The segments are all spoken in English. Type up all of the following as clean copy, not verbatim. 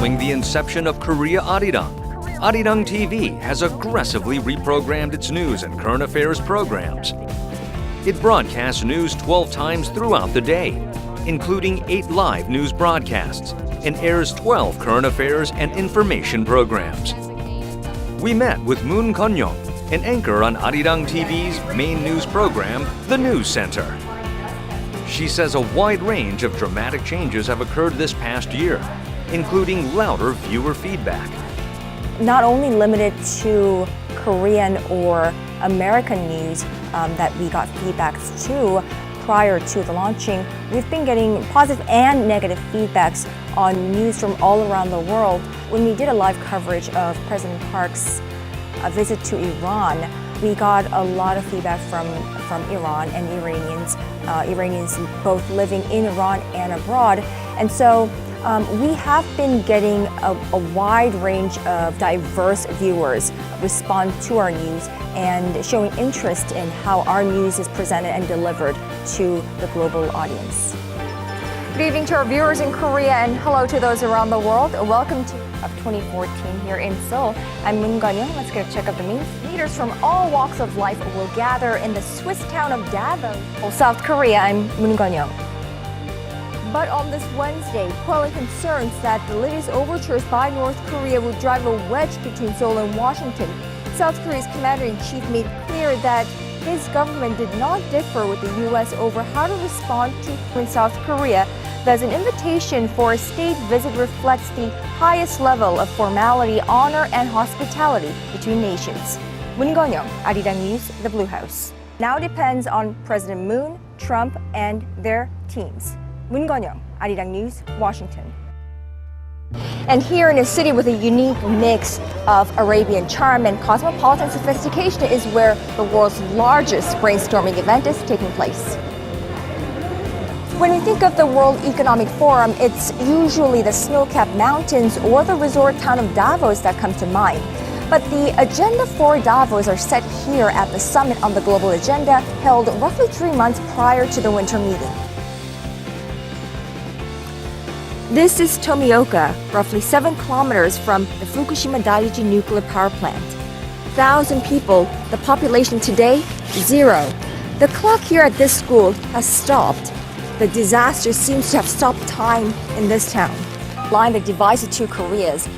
following the inception of Korea Arirang. Arirang TV has aggressively reprogrammed its news and current affairs programs. It broadcasts news 12 times throughout the day, including 8 live news broadcasts, and airs 12 current affairs and information programs. We met with Moon Kon-young, an anchor on Arirang TV's main news program, The News Center. She says a wide range of dramatic changes have occurred this past year, including louder viewer feedback. Not only limited to Korean or American news that we got feedbacks to prior to the launching, we've been getting positive and negative feedbacks on news from all around the world. When we did a live coverage of President Park's visit to Iran, we got a lot of feedback from Iran and Iranians both living in Iran and abroad. And so we have been getting a wide range of diverse viewers respond to our news and showing interest in how our news is presented and delivered to the global audience. Good evening to our viewers in Korea and hello to those around the world. Welcome to 2014 here in Seoul. I'm Moon Kon-young. Let's get a check of the news. Leaders from all walks of life will gather in the Swiss town of Davos, South Korea. I'm Moon Kon-young. But on this Wednesday, quelling concerns that the latest overtures by North Korea would drive a wedge between Seoul and Washington, South Korea's commander-in-chief made clear that his government did not differ with the U.S. over how to respond to South Korea. Thus, an invitation for a state visit reflects the highest level of formality, honor, and hospitality between nations. Moon Kon-young, Arirang News, the Blue House. Now depends on President Moon, Trump, and their teams. Moon Kon-young, Arirang News, Washington. And here in a city with a unique mix of Arabian charm and cosmopolitan sophistication is where the world's largest brainstorming event is taking place. When we think of the World Economic Forum, it's usually the snow-capped mountains or the resort town of Davos that come to mind. But the agenda for Davos are set here at the summit on the global agenda, held roughly 3 months prior to the winter meeting. This is Tomioka, roughly 7 kilometers from the Fukushima Daiichi nuclear power plant. 1,000 people, the population today, 0. The clock here at this school has stopped. The disaster seems to have stopped time in this town. Line that divides the two Koreas.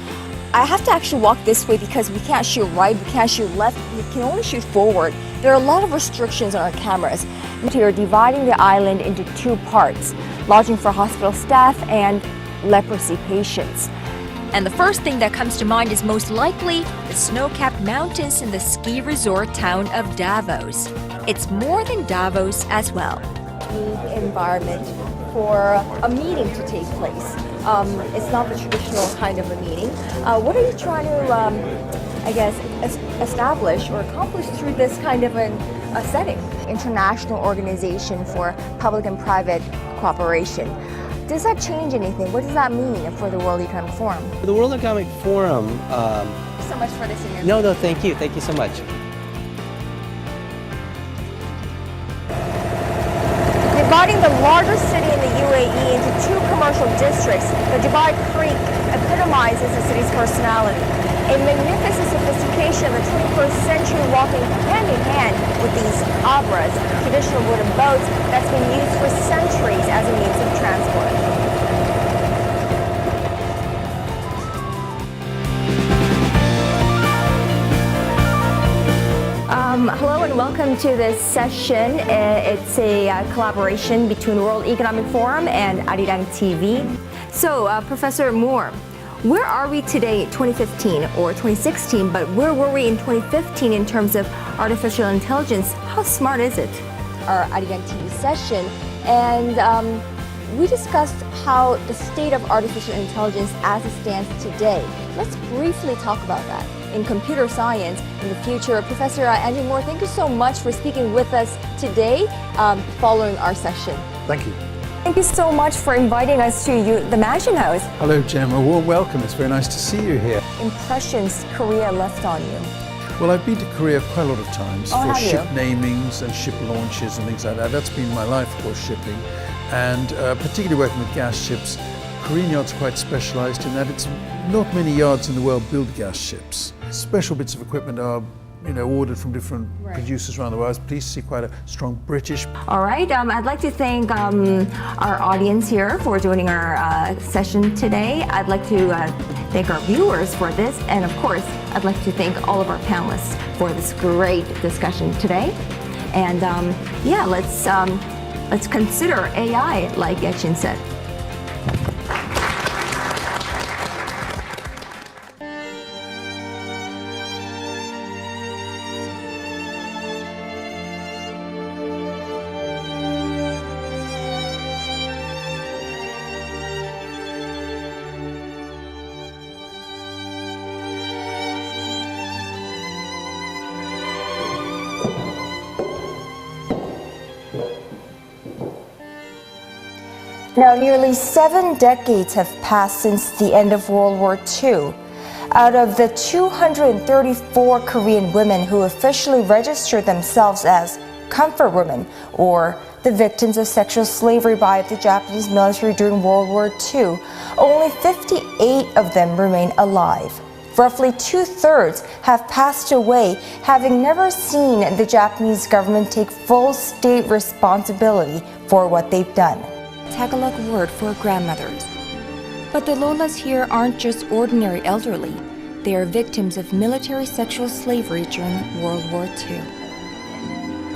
I have to actually walk this way because we can't shoot right, we can't shoot left, we can only shoot forward. There are a lot of restrictions on our cameras. We are dividing the island into 2 parts, lodging for hospital staff and leprosy patients. And the first thing that comes to mind is most likely the snow-capped mountains in the ski resort town of Davos. It's more than Davos as well. Unique environment for a meeting to take place. It's not the traditional kind of a meeting. What are you trying to, establish or accomplish through this kind of a setting? International Organization for Public and Private Cooperation. Does that change anything? What does that mean for the World Economic Forum? The World Economic Forum... Thank you so much for this interview. No, thank you. Thank you so much. Dividing the largest city in the UAE into 2 commercial districts, the Dubai Creek epitomizes the city's personality. A magnificent sophistication of the 21st century walking hand in hand with these abras, traditional wooden boats that's been used for centuries as a means of transport. Hello and welcome to this session. It's a collaboration between World Economic Forum and Arirang TV. So, Professor Moore, where are we today, 2015 or 2016, but where were we in 2015 in terms of artificial intelligence? How smart is it? Our Arirang TV session, and we discussed how the state of artificial intelligence as it stands today. Let's briefly talk about that. In computer science in the future, Professor Andrew Moore, thank you so much for speaking with us today following our session. Thank you. Thank you so much for inviting us to the Mansion House. Hello, Jem. A warm welcome. It's very nice to see you here. Impressions Korea left on you? Well, I've been to Korea quite a lot of times for have ship you? namings and ship launches and things like that. That's been my life, of course, shipping. And particularly working with gas ships, Korean yards are quite specialised in that it's not many yards in the world build gas ships. Special bits of equipment are ordered from different producers around the world. I was pleased to see quite a strong British. All right, I'd like to thank our audience here for joining our session today. I'd like to thank our viewers for this, and of course, I'd like to thank all of our panelists for this great discussion today. And yeah, let's consider AI, like Yechin said. Now, nearly 7 decades have passed since the end of World War II. Out of the 234 Korean women who officially registered themselves as comfort women, or the victims of sexual slavery by the Japanese military during World War II, only 58 of them remain alive. Roughly 2/3 have passed away, having never seen the Japanese government take full state responsibility for what they've done. Tagalog word for grandmothers. But the Lolas here aren't just ordinary elderly. They are victims of military sexual slavery during World War II.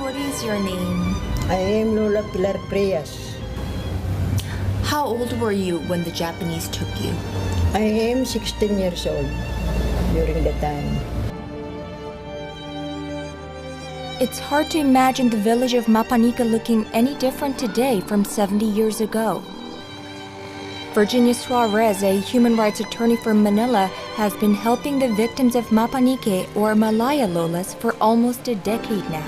What is your name? I am Lola Pilar Prias. How old were you when the Japanese took you? I am 16 years old during the time. It's hard to imagine the village of Mapanica looking any different today from 70 years ago. Virginia Suarez, a human rights attorney from Manila, has been helping the victims of Mapanike or Malaya Lolas for almost a decade now.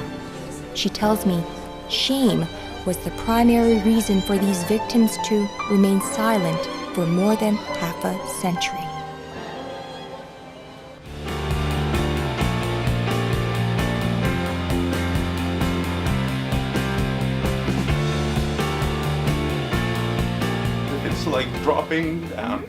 She tells me shame was the primary reason for these victims to remain silent for more than half a century. It's like dropping down.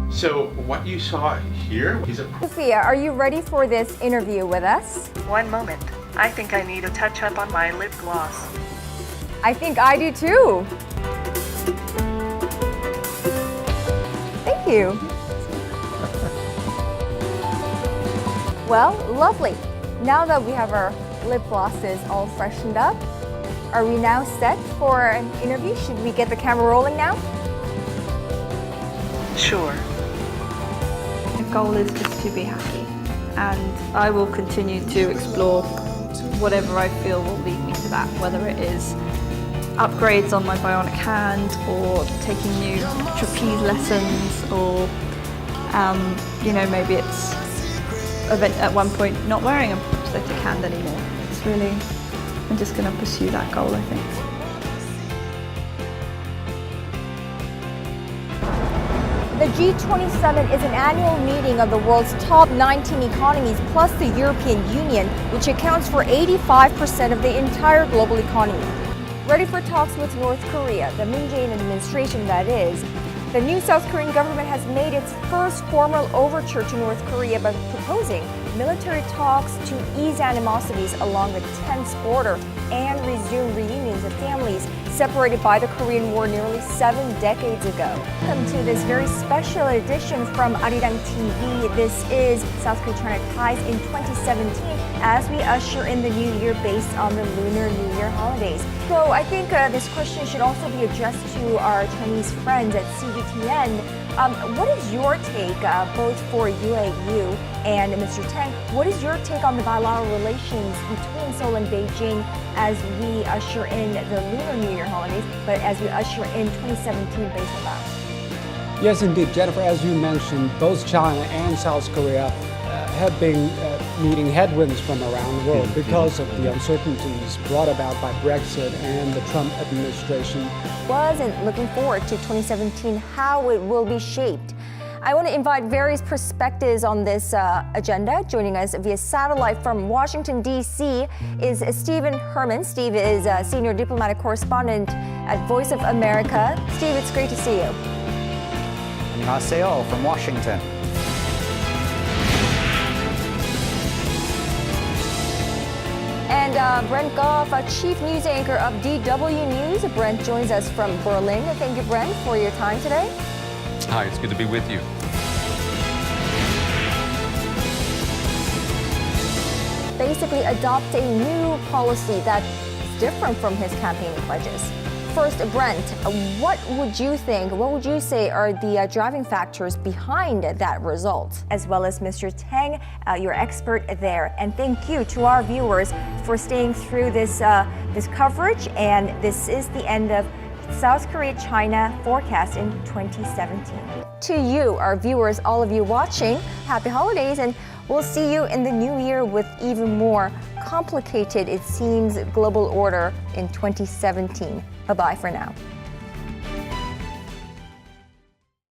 So what you saw here is a... Sophia, are you ready for this interview with us? One moment. I think I need a touch up on my lip gloss. I think I do too. Thank you. Well, lovely. Now that we have our lip glosses all freshened up, are we now set for an interview? Should we get the camera rolling now? Sure. The goal is just to be happy, and I will continue to explore whatever I feel will lead me to that, whether it is upgrades on my bionic hand or taking new trapeze lessons, or maybe it's at one point not wearing a prosthetic hand anymore. It's really, I'm just going to pursue that goal, I think. The G27 is an annual meeting of the world's top 19 economies plus the European Union, which accounts for 85% of the entire global economy. Ready for talks with North Korea, the Moon Jae-in administration that is. The new South Korean government has made its first formal overture to North Korea by proposing military talks to ease animosities along the tense border and resume reunions of families separated by the Korean War nearly 7 decades ago. Welcome to this very special edition from Arirang TV. This is South Korea-China Ties in 2017 as we usher in the new year based on the Lunar New Year holidays. So I think this question should also be addressed to our Chinese friends at CGTN. What is your take, both for UAU and Mr. Tang, what is your take on the bilateral relations between Seoul and Beijing as we usher in the Lunar New Year holidays, but as we usher in 2017 based on that? Yes, indeed, Jennifer, as you mentioned, both China and South Korea have been meeting headwinds from around the world because of the uncertainties brought about by Brexit and the Trump administration. And looking forward to 2017, how it will be shaped. I want to invite various perspectives on this agenda. Joining us via satellite from Washington, D.C. is Stephen Herman. Steve is a senior diplomatic correspondent at Voice of America. Steve, it's great to see you. 안녕하세요 from Washington. And Brent Goff, chief news anchor of DW News. Brent joins us from Berlin. Thank you, Brent, for your time today. Hi, it's good to be with you. Basically adopt a new policy that is different from his campaign pledges. First, Brent, what would you say are the driving factors behind that result? As well as Mr. Tang, your expert there. And thank you to our viewers for staying through this coverage. And this is the end of South Korea-China forecast in 2017. To you, our viewers, all of you watching, happy holidays, and we'll see you in the new year with even more complicated, it seems, global order in 2017. Bye-bye for now.